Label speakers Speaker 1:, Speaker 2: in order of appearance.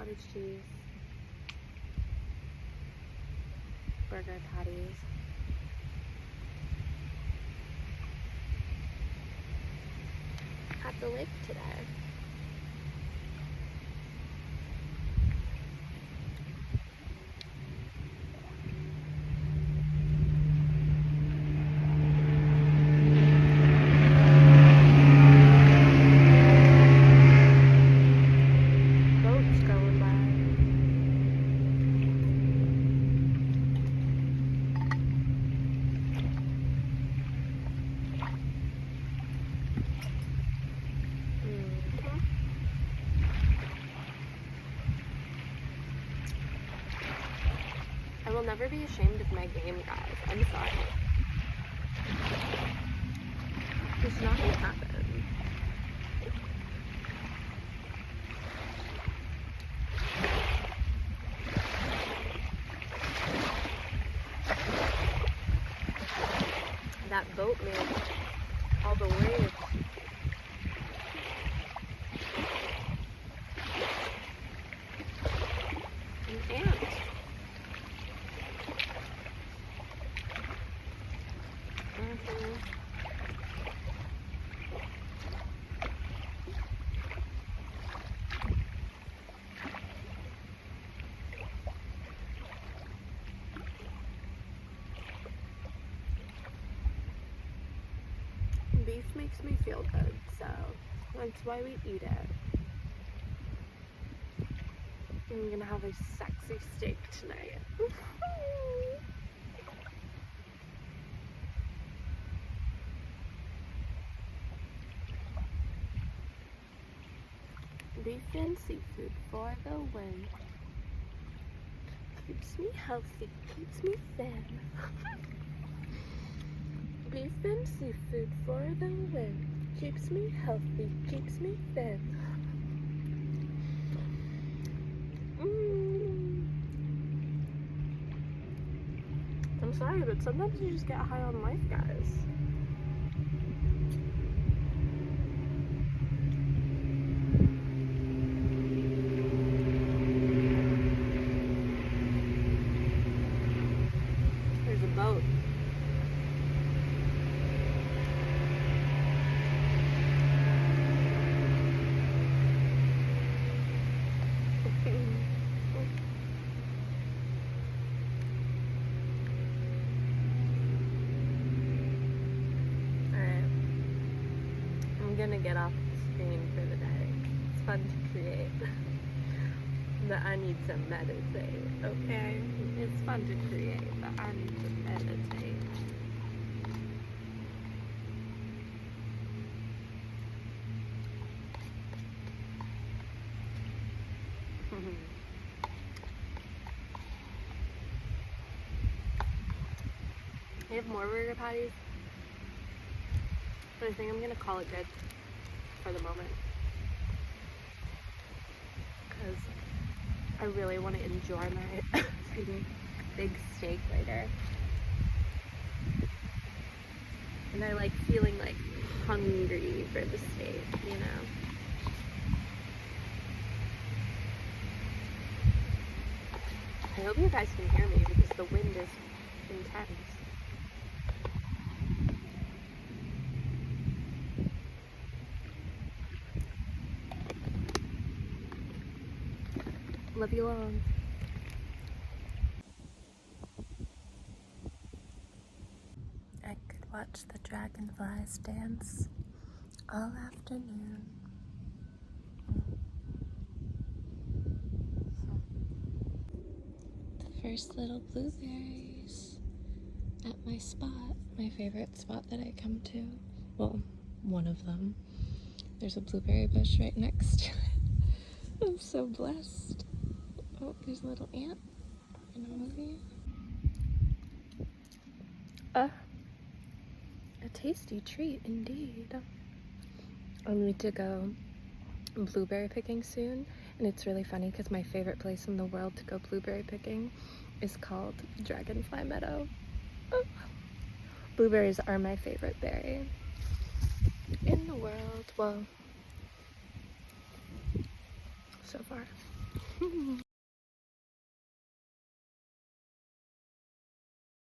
Speaker 1: cottage cheese, burger patties. At the lake today. Boats going by. I will never be ashamed of my game, guys. I'm sorry. It's not gonna happen. That boat made all the waves. An ant. Beef makes me feel good, so that's why we eat it. I'm gonna have a sexy steak tonight. Beef and seafood for the win. Keeps me healthy, keeps me thin. Beef and seafood for the win. Keeps me healthy, keeps me thin. I'm sorry, but sometimes you just get high on life, guys. There's a boat. I'm gonna get off the screen for the day. It's fun to create. But I need to meditate, okay? It's fun to create, but I need to meditate. I have more burger patties. But I think I'm gonna call it good for the moment, because I really want to enjoy my excuse me, big steak later, and I like feeling like hungry for the steak, you know. I hope you guys can hear me because the wind is intense. Love you long. I could watch the dragonflies dance all afternoon. The first little blueberries at my spot, my favorite spot that I come to. Well, one of them. There's a blueberry bush right next to it. I'm so blessed. Oh, there's a little ant in a movie. A tasty treat indeed. I need to go blueberry picking soon, and it's really funny because my favorite place in the world to go blueberry picking is called Dragonfly Meadow. Oh. Blueberries are my favorite berry in the world. Well, so far.